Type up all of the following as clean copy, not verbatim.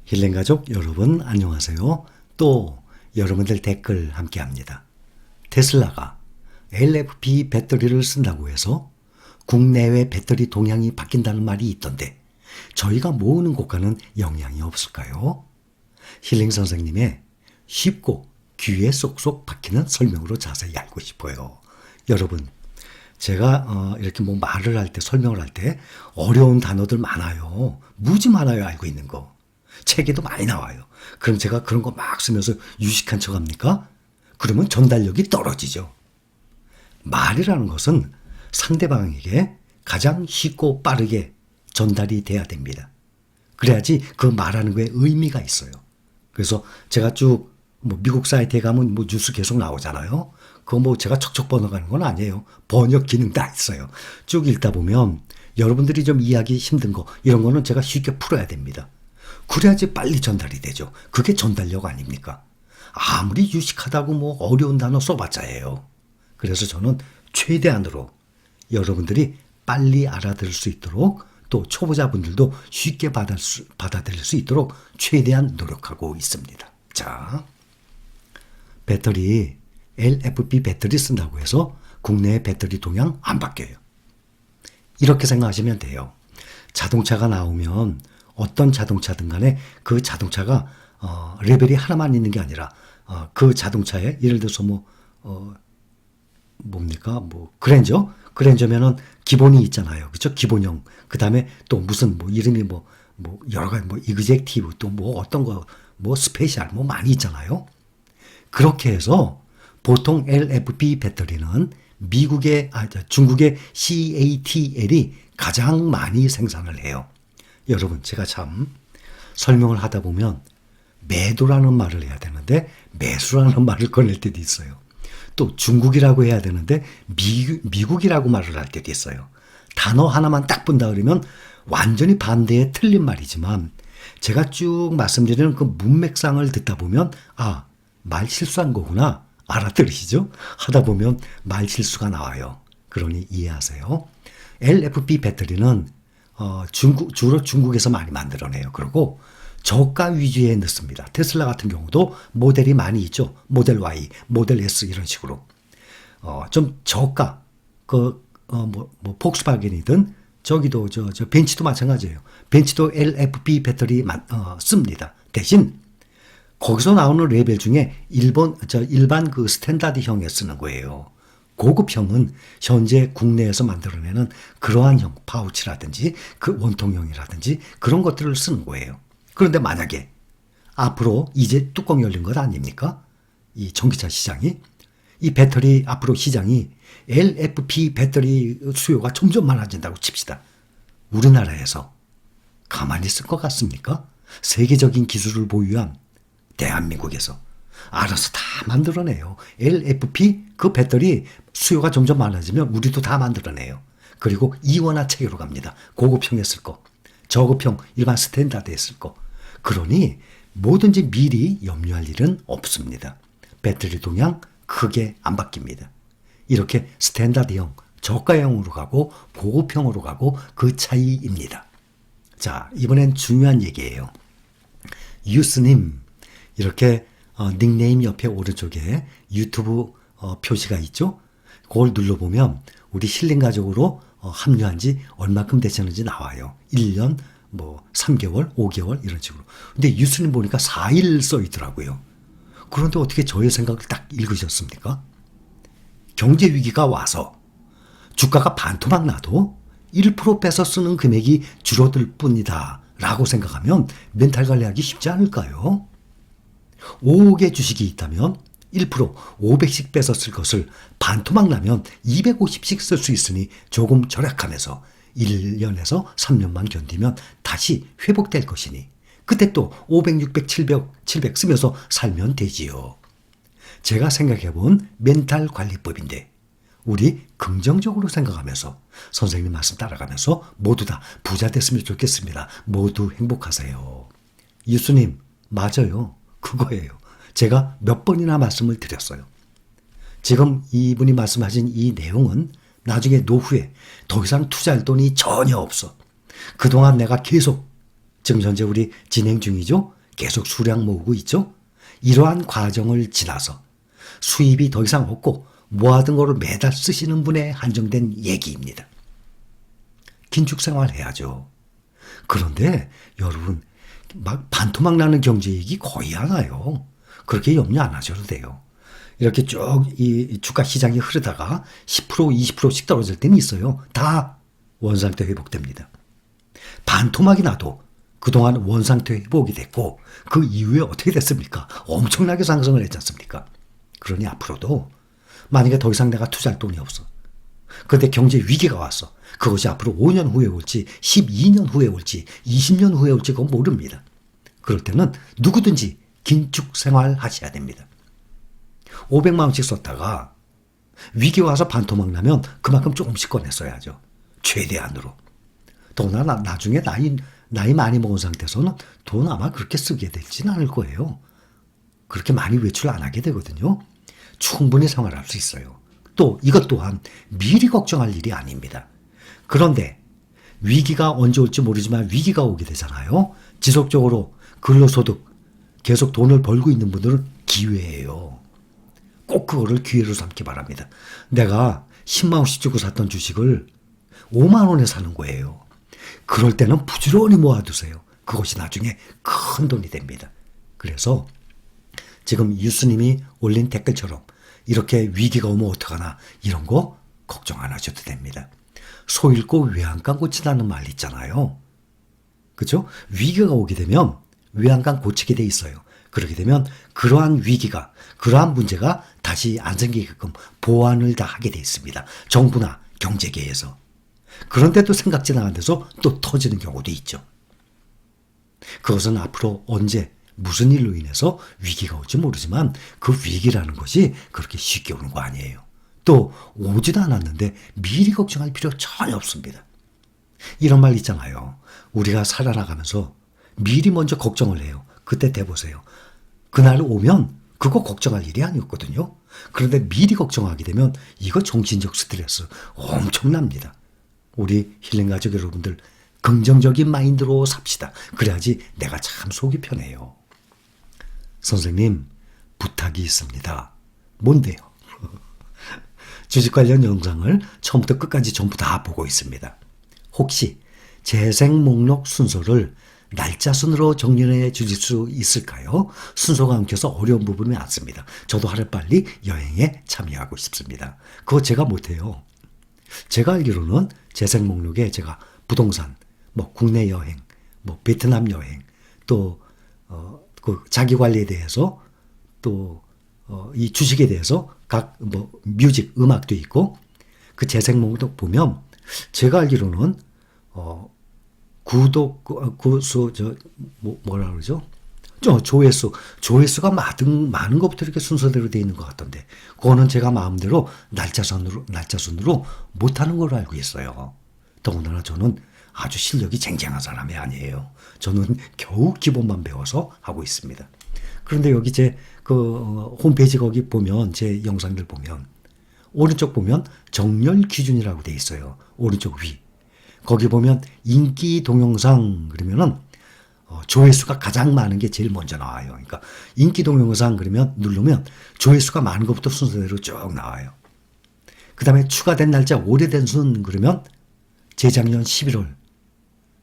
힐링가족 여러분 안녕하세요. 또 여러분들 댓글 함께합니다. 테슬라가 LFP 배터리를 쓴다고 해서 국내외 배터리 동향이 바뀐다는 말이 있던데 저희가 모으는 곳과는 영향이 없을까요? 힐링 선생님의 쉽고 귀에 쏙쏙 박히는 설명으로 자세히 알고 싶어요. 여러분, 제가 이렇게 뭐 말을 할 때 설명을 할 때 어려운 단어들 많아요. 무지 많아요. 알고 있는 거. 책에도 많이 나와요. 그럼 제가 그런 거 막 쓰면서 유식한 척 합니까? 그러면 전달력이 떨어지죠. 말이라는 것은 상대방에게 가장 쉽고 빠르게 전달이 돼야 됩니다. 그래야지 그 말하는 거에 의미가 있어요. 그래서 제가 쭉 미국 사이트에 가면 뉴스 계속 나오잖아요. 그거 제가 척척 번역하는 건 아니에요. 번역 기능 다 있어요. 쭉 읽다 보면 여러분들이 좀 이해하기 힘든 거 이런 거는 제가 쉽게 풀어야 됩니다. 그래야지 빨리 전달이 되죠. 그게 전달력 아닙니까? 아무리 유식하다고 어려운 단어 써봤자예요. 그래서 저는 최대한으로 여러분들이 빨리 알아들을 수 있도록 또 초보자분들도 쉽게 받아들일 수 있도록 최대한 노력하고 있습니다. 자, 배터리 LFP 배터리 쓴다고 해서 국내의 배터리 동향 안 바뀌어요. 이렇게 생각하시면 돼요. 자동차가 나오면 어떤 자동차든 간에 그 자동차가 레벨이 하나만 있는 게 아니라 그 자동차에 예를 들어서 그랜저면은 기본이 있잖아요. 그렇죠? 기본형. 그다음에 또 무슨 이름이 여러 가지 이그젝티브 또 어떤 거 스페셜 많이 있잖아요. 그렇게 해서 보통 LFP 배터리는 중국의 CATL이 가장 많이 생산을 해요. 여러분, 제가 참 설명을 하다 보면 매도라는 말을 해야 되는데 매수라는 말을 꺼낼 때도 있어요. 또 중국이라고 해야 되는데 미국이라고 말을 할 때도 있어요. 단어 하나만 딱 본다 그러면 완전히 반대의 틀린 말이지만 제가 쭉 말씀드리는 그 문맥상을 듣다 보면 말 실수한 거구나 알아들으시죠? 하다 보면 말 실수가 나와요. 그러니 이해하세요. LFP 배터리는 주로 중국에서 많이 만들어내요. 그리고 저가 위주에 넣습니다. 테슬라 같은 경우도 모델이 많이 있죠. 모델 Y, 모델 S 이런 식으로. 좀 저가, 폭스바겐이든 저기도 저 벤츠도 마찬가지예요. 벤츠도 LFP 배터리 씁니다. 대신 거기서 나오는 레벨 중에 일반 그 스탠다드형에 쓰는 거예요. 고급형은 현재 국내에서 만들어내는 그러한 형, 파우치라든지 그 원통형이라든지 그런 것들을 쓰는 거예요. 그런데 만약에 앞으로 이제 뚜껑 열린 것 아닙니까? 이 전기차 시장이. 이 배터리 앞으로 시장이 LFP 배터리 수요가 점점 많아진다고 칩시다. 우리나라에서 가만히 있을 것 같습니까? 세계적인 기술을 보유한 대한민국에서 알아서 다 만들어내요. LFP 그 배터리 수요가 점점 많아지면 우리도 다 만들어내요. 그리고 이원화 체계로 갑니다. 고급형에 쓸 거, 저급형 일반 스탠다드에 쓸 거. 그러니 뭐든지 미리 염려할 일은 없습니다. 배터리 동향 크게 안 바뀝니다. 이렇게 스탠다드형, 저가형으로 가고 고급형으로 가고 그 차이입니다. 자, 이번엔 중요한 얘기예요. 유스님, 이렇게 닉네임 옆에 오른쪽에 유튜브 표시가 있죠? 그걸 눌러보면 우리 힐링가족으로 합류한 지 얼마큼 되셨는지 나와요. 1년, 3개월, 5개월 이런 식으로. 근데 유스님 보니까 4일 써 있더라고요. 그런데 어떻게 저의 생각을 딱 읽으셨습니까? 경제 위기가 와서 주가가 반토막 나도 1% 빼서 쓰는 금액이 줄어들 뿐이다 라고 생각하면 멘탈 관리하기 쉽지 않을까요? 5억의 주식이 있다면 1% 500씩 빼서 쓸 것을 반토막 나면 250씩 쓸 수 있으니 조금 절약하면서 1년에서 3년만 견디면 다시 회복될 것이니 그때 또 500, 600, 700 쓰면서 살면 되지요. 제가 생각해본 멘탈 관리법인데 우리 긍정적으로 생각하면서 선생님 말씀 따라가면서 모두 다 부자 됐으면 좋겠습니다. 모두 행복하세요. 유수님, 맞아요. 그거예요. 제가 몇 번이나 말씀을 드렸어요. 지금 이분이 말씀하신 이 내용은 나중에 노후에 더 이상 투자할 돈이 전혀 없어. 그동안 내가 계속 지금 현재 우리 진행 중이죠. 계속 수량 모으고 있죠. 이러한 과정을 지나서 수입이 더 이상 없고 모아둔 거를 매달 쓰시는 분에 한정된 얘기입니다. 긴축 생활 해야죠. 그런데 여러분 막 반토막 나는 경제이익이 거의 안 와요. 그렇게 염려 안 하셔도 돼요. 이렇게 쭉 이 주가 시장이 흐르다가 10% 20%씩 떨어질 때는 있어요. 다 원상태 회복됩니다. 반토막이 나도 그동안 원상태 회복이 됐고 그 이후에 어떻게 됐습니까? 엄청나게 상승을 했지 않습니까? 그러니 앞으로도 만약에 더 이상 내가 투자할 돈이 없어. 그런데 경제 위기가 왔어. 그것이 앞으로 5년 후에 올지 12년 후에 올지 20년 후에 올지 그건 모릅니다. 그럴 때는 누구든지 긴축 생활 하셔야 됩니다. 500만 원씩 썼다가 위기 와서 반토막 나면 그만큼 조금씩 꺼내 써야죠. 최대한으로. 더구나 나중에 나이 많이 먹은 상태에서는 돈 아마 그렇게 쓰게 되지는 않을 거예요. 그렇게 많이 외출 안 하게 되거든요. 충분히 생활할 수 있어요. 또 이것 또한 미리 걱정할 일이 아닙니다. 그런데 위기가 언제 올지 모르지만 위기가 오게 되잖아요. 지속적으로 근로소득 계속 돈을 벌고 있는 분들은 기회예요. 꼭 그거를 기회로 삼기 바랍니다. 내가 10만 원씩 주고 샀던 주식을 5만 원에 사는 거예요. 그럴 때는 부지런히 모아두세요. 그것이 나중에 큰 돈이 됩니다. 그래서 지금 유수님이 올린 댓글처럼 이렇게 위기가 오면 어떡하나 이런 거 걱정 안 하셔도 됩니다. 소 잃고 외양간 고친다는 말 있잖아요. 그렇죠? 위기가 오게 되면 외양간 고치게 돼 있어요. 그렇게 되면 그러한 위기가 그러한 문제가 다시 안 생기게끔 보완을 다 하게 돼 있습니다. 정부나 경제계에서. 그런데 또 생각지도 않은 데서 또 터지는 경우도 있죠. 그것은 앞으로 언제 무슨 일로 인해서 위기가 올지 모르지만 그 위기라는 것이 그렇게 쉽게 오는 거 아니에요. 또 오지도 않았는데 미리 걱정할 필요 전혀 없습니다. 이런 말 있잖아요. 우리가 살아나가면서 미리 먼저 걱정을 해요. 그때 돼보세요. 그날 오면 그거 걱정할 일이 아니었거든요. 그런데 미리 걱정하게 되면 이거 정신적 스트레스 엄청납니다. 우리 힐링 가족 여러분들 긍정적인 마인드로 삽시다. 그래야지 내가 참 속이 편해요. 선생님 부탁이 있습니다. 뭔데요? 주식 관련 영상을 처음부터 끝까지 전부 다 보고 있습니다. 혹시 재생 목록 순서를 날짜 순으로 정리해 주실 수 있을까요? 순서가 엉켜서 어려운 부분이 많습니다. 저도 하루빨리 여행에 참여하고 싶습니다. 그거 제가 못해요. 제가 알기로는 재생 목록에 제가 부동산, 뭐 국내 여행, 뭐 베트남 여행, 또 그 자기 관리에 대해서 또 이 주식에 대해서 각 뭐 뮤직 음악도 있고 그 재생 목록 보면 제가 알기로는 구독 구수 뭐라 그러죠? 조회수가 많은 것부터 이렇게 순서대로 돼 있는 것 같던데 그거는 제가 마음대로 날짜 순으로 못하는 걸로 알고 있어요. 더군다나 저는 아주 실력이 쟁쟁한 사람이 아니에요. 저는 겨우 기본만 배워서 하고 있습니다. 그런데 여기 제 그 홈페이지 거기 보면 제 영상들 보면 오른쪽 보면 정렬 기준이라고 돼 있어요. 오른쪽 위. 거기 보면 인기 동영상 그러면은 조회수가 가장 많은 게 제일 먼저 나와요. 그러니까 인기 동영상 그러면 누르면 조회수가 많은 것부터 순서대로 쭉 나와요. 그 다음에 추가된 날짜 오래된 순 그러면 재작년 11월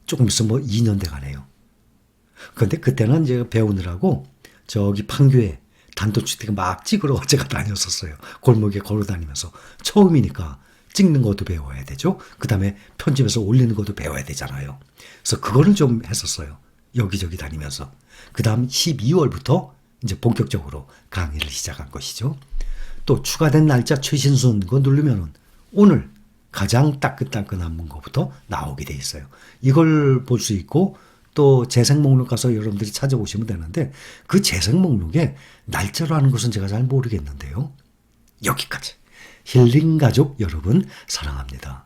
조금 있으면 뭐 2년 돼 가네요. 그런데 그때는 이제 배우느라고 저기 판교에 단도주택 막 찍으러 제가 다녔었어요. 골목에 걸어 다니면서 처음이니까 찍는 것도 배워야 되죠. 그 다음에 편집해서 올리는 것도 배워야 되잖아요. 그래서 그거를 좀 했었어요. 여기저기 다니면서. 그 다음 12월부터 이제 본격적으로 강의를 시작한 것이죠. 또 추가된 날짜 최신순 그거 누르면은 오늘 가장 따끈따끈한 것부터 나오게 돼 있어요. 이걸 볼 수 있고 또 재생 목록 가서 여러분들이 찾아보시면 되는데 그 재생 목록에 날짜로 하는 것은 제가 잘 모르겠는데요. 여기까지. 힐링 가족 여러분 사랑합니다.